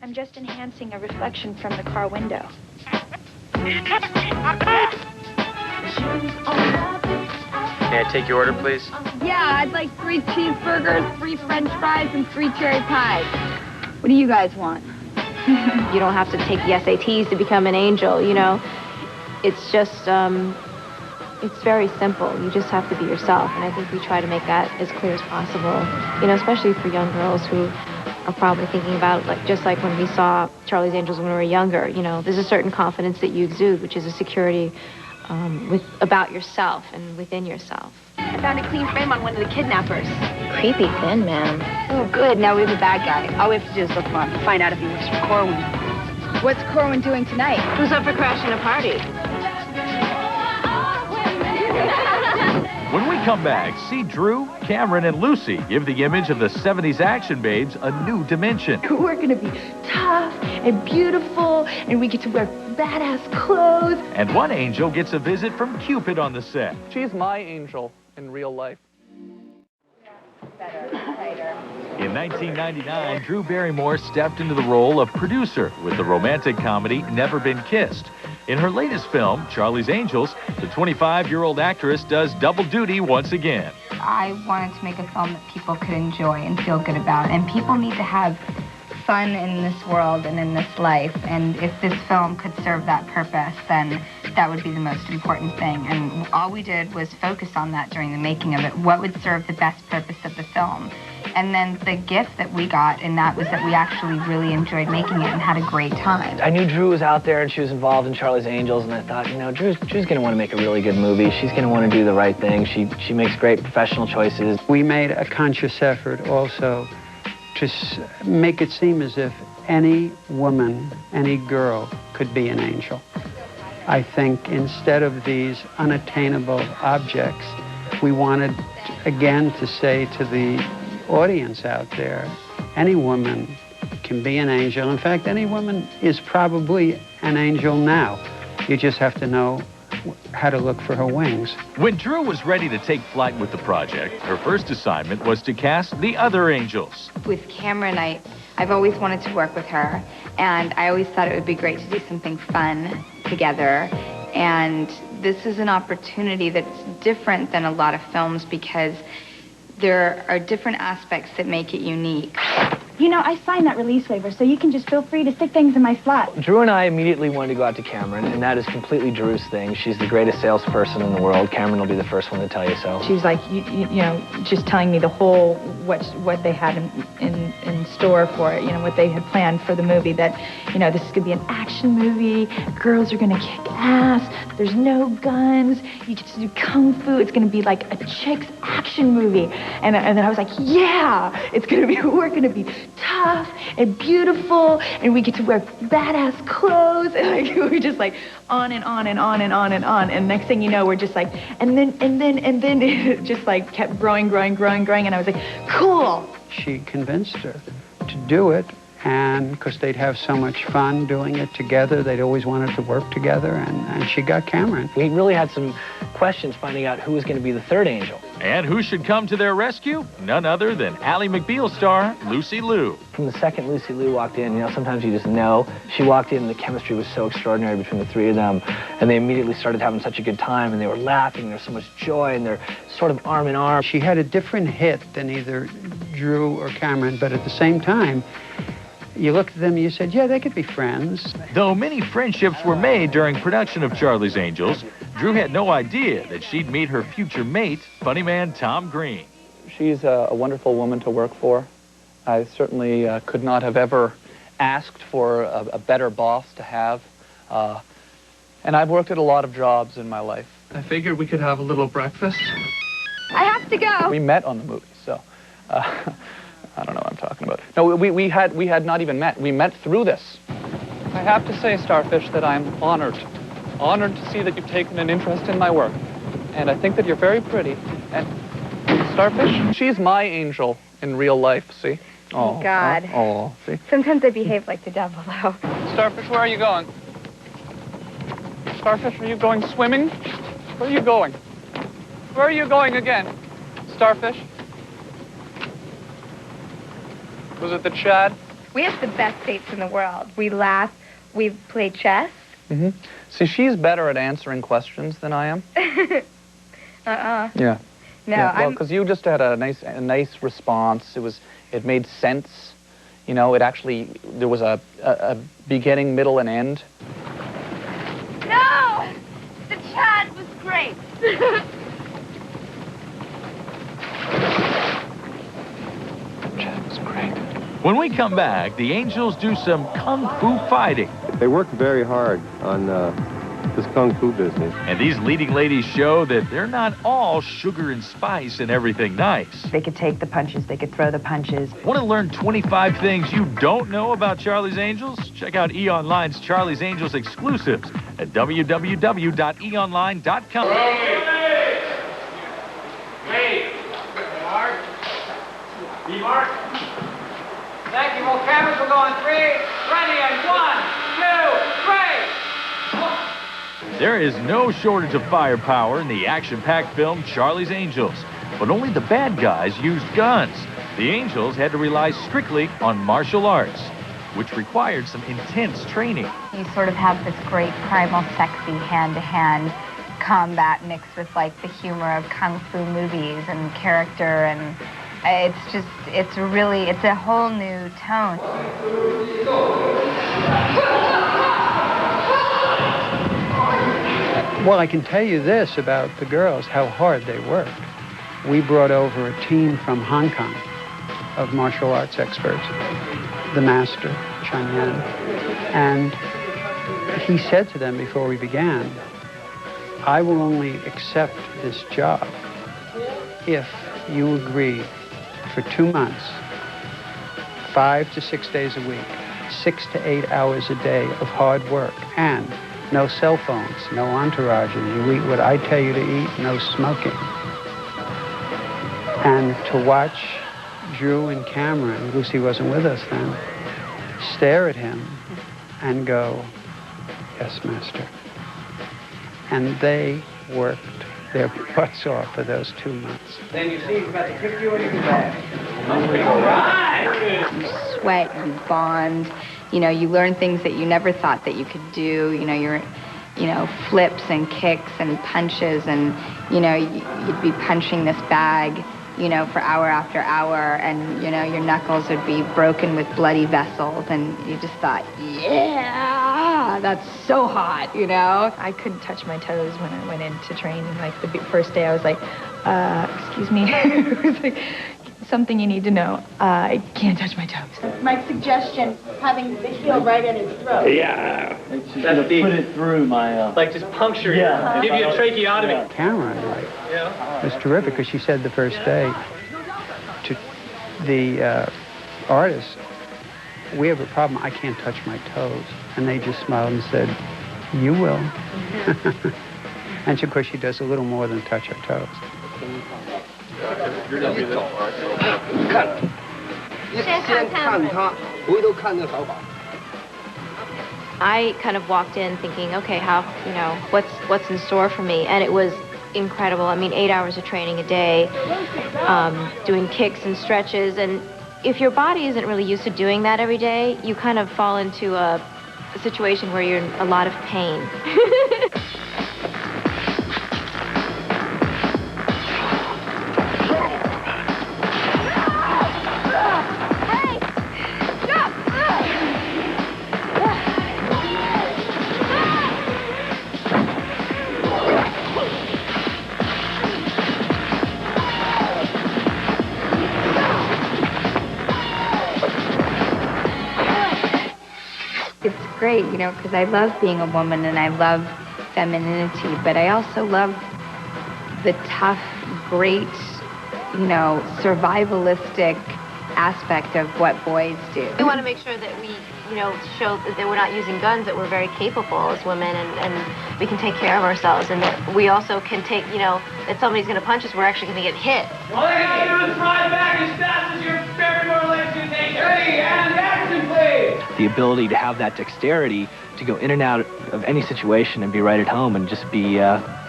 I'm just enhancing a reflection from the car window. May I take your order, please? Yeah, I'd like 3 cheeseburgers, 3 French fries, and 3 cherry pies. What do you guys want? You don't have to take the SATs to become an angel, you know. It's just, it's very simple. You just have to be yourself, and I think we try to make that as clear as possible, you know, especially for young girls who are probably thinking about, like, just like when we saw Charlie's Angels when we were younger, you know, there's a certain confidence that you exude, which is a security about yourself and within yourself. I found a clean frame on one of the kidnappers. Creepy thin man. Oh, good. Now we have a bad guy. All we have to do is look for him to find out if he works for Corwin. What's Corwin doing tonight? Who's up for crashing a party? When we come back, see Drew, Cameron, and Lucy give the image of the 70s action babes a new dimension. We're gonna be tough and beautiful, and we get to wear badass clothes. And one angel gets a visit from Cupid on the set. She's my angel in real life. In 1999, Drew Barrymore stepped into the role of producer with the romantic comedy Never Been Kissed. In her latest film, Charlie's Angels, the 25-year-old actress does double duty once again. I wanted to make a film that people could enjoy and feel good about, and people need to have fun in this world and in this life, and if this film could serve that purpose, then that would be the most important thing. And all we did was focus on that during the making of it. What would serve the best purpose of the film? And then the gift that we got, and that was that we actually really enjoyed making it and had a great time. I knew Drew was out there and she was involved in Charlie's Angels, and I thought, you know, Drew's going to want to make a really good movie. She's going to want to do the right thing. She makes great professional choices. We made a conscious effort also to make it seem as if any woman, any girl could be an angel. I think instead of these unattainable objects, we wanted, again, to say to the audience out there, any woman can be an angel. In fact, any woman is probably an angel now. You just have to know how to look for her wings. When Drew was ready to take flight with the project, her first assignment was to cast the other angels. With Cameron, I've always wanted to work with her, and I always thought it would be great to do something fun together. And this is an opportunity that's different than a lot of films because there are different aspects that make it unique. You know, I signed that release waiver, so you can just feel free to stick things in my slot. Drew and I immediately wanted to go out to Cameron, and that is completely Drew's thing. She's the greatest salesperson in the world. Cameron will be the first one to tell you so. She was like, you know, just telling me the whole, what they had in store for it, you know, what they had planned for the movie, that, you know, this is going to be an action movie, girls are going to kick ass, there's no guns, you get to do kung fu, it's going to be like a chick's action movie. And then I was like, yeah, we're going to be tough and beautiful, and we get to wear badass clothes, and like we were just like on and on and on and on and on, and next thing you know, we're just like, and then it just like kept growing, and I was like, cool. She convinced her to do it, and because they'd have so much fun doing it together, they'd always wanted to work together, and she got Cameron. We really had some questions finding out who was going to be the third angel. And who should come to their rescue? None other than Ally McBeal star Lucy Liu. From the second Lucy Liu walked in, you know, sometimes you just know. She walked in, and the chemistry was so extraordinary between the three of them, and they immediately started having such a good time, and they were laughing, and there was so much joy, and they're sort of arm in arm. She had a different hit than either Drew or Cameron, but at the same time, you looked at them and you said, yeah, they could be friends. Though many friendships were made during production of Charlie's Angels, Drew had no idea that she'd meet her future mate, funny man Tom Green. She's a wonderful woman to work for. I certainly could not have ever asked for a better boss to have. And I've worked at a lot of jobs in my life. I figured we could have a little breakfast. I have to go. We met on the movie, so I don't know what I'm talking about. No, we had not even met. We met through this. I have to say, Starfish, that I'm honored to see that you've taken an interest in my work. And I think that you're very pretty. And Starfish, she's my angel in real life, see? Oh, God. Oh, see? Sometimes I behave like the devil, though. Starfish, where are you going? Starfish, are you going swimming? Where are you going? Where are you going again? Starfish? Was it the Chad? We have the best dates in the world. We laugh. We play chess. Mm-hmm. See, she's better at answering questions than I am. Yeah. No, yeah, well, because you just had a nice response. It made sense. You know, it actually, there was a beginning, middle, and end. No! The chat was great. Chat was great. When we come back, the Angels do some kung fu fighting. They worked very hard on this kung fu business. And these leading ladies show that they're not all sugar and spice and everything nice. They could take the punches, they could throw the punches. Want to learn 25 things you don't know about Charlie's Angels? Check out E!Online's Charlie's Angels exclusives at www.eonline.com. Wait. Mark. Thank you. Well, cameras will go on 3. Ready, and 1, 2, 3. There is no shortage of firepower in the action-packed film Charlie's Angels, but only the bad guys used guns. The Angels had to rely strictly on martial arts, which required some intense training. You sort of have this great primal, sexy hand-to-hand combat mixed with like the humor of kung fu movies and character, and it's a whole new tone. Well, I can tell you this about the girls, how hard they worked. We brought over a team from Hong Kong of martial arts experts, the master, Chen Yan, and he said to them before we began, I will only accept this job if you agree for 2 months, 5 to 6 days a week, 6 to 8 hours a day of hard work, and no cell phones, no entourages. You eat what I tell you to eat, no smoking. And to watch Drew and Cameron, Lucy wasn't with us then, stare at him and go, yes, master. And they worked their butts off for those 2 months. Then you see, he's about to kick you in your back. You sweat, you bond, you know, you learn things that you never thought that you could do. You know, flips and kicks and punches, and, you know, you'd be punching this bag, you know, for hour after hour, and, you know, your knuckles would be broken with bloody vessels, and you just thought, yeah, that's so hot, you know? I couldn't touch my toes when I went into training. Like the first day I was like, excuse me. It was like, something you need to know. I can't touch my toes. My suggestion, having the heel right at his throat. Yeah. That's deep. Put it through my... Like just puncture you. Yeah. Give you a tracheotomy. Cameron, was terrific, because she said the first day to the artists, we have a problem, I can't touch my toes. And they just smiled and said, you will. And of course she does a little more than touch her toes. I kind of walked in thinking, okay, what's in store for me? And it was incredible. I mean, 8 hours of training a day, doing kicks and stretches. And if your body isn't really used to doing that every day, you kind of fall into a situation where you're in a lot of pain. Great, you know, because I love being a woman and I love femininity, but I also love the tough, great, you know, survivalistic aspect of what boys do. We want to make sure that we, you know, show that we're not using guns, that we're very capable as women, and we can take care of ourselves, and that we also can take, you know, that somebody's going to punch us, we're actually going to get hit. All you got to do is fly back as fast as your Barrymore legs can take. Ready, and action, please! The ability to have that dexterity to go in and out of any situation and be right at home and just be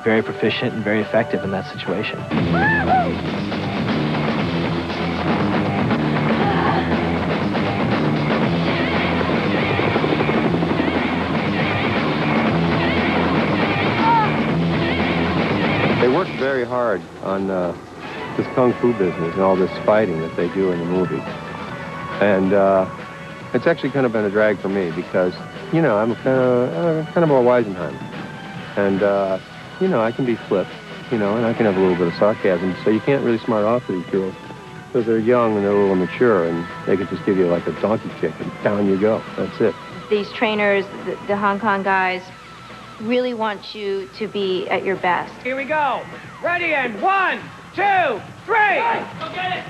very proficient and very effective in that situation. very hard on this kung fu business and all this fighting that they do in the movie. And it's actually kind of been a drag for me because, you know, I'm kind of a Weisenheim. And, you know, I can be flip, you know, and I can have a little bit of sarcasm. So you can't really smart off these girls because they're young and they're a little immature and they could just give you like a donkey kick and down you go. That's it. These trainers, the Hong Kong guys, really want you to be at your best. Here we go. Ready and 1, 2, 3. Go get it.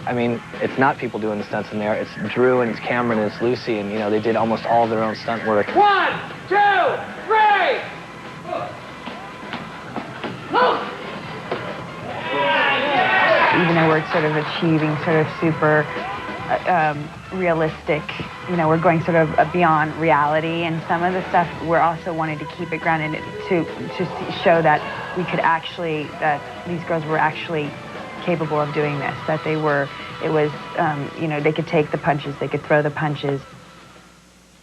I mean, it's not people doing the stunts in there. It's Drew and it's Cameron and it's Lucy, and, you know, they did almost all of their own stunt work. 1, 2, 3. Even though we're sort of achieving sort of super realistic, you know, we're going sort of beyond reality, and some of the stuff we're also wanting to keep it grounded to show that we could actually, that these girls were actually capable of doing this, that they were, it was, you know, they could take the punches, they could throw the punches.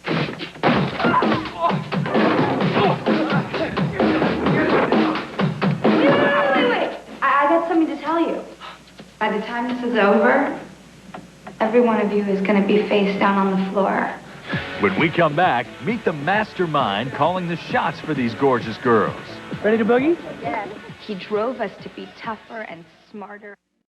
Wait. I got something to tell you. By the time this is over, every one of you is going to be face down on the floor. When we come back, meet the mastermind calling the shots for these gorgeous girls. Ready to boogie? Yes. He drove us to be tougher and smarter.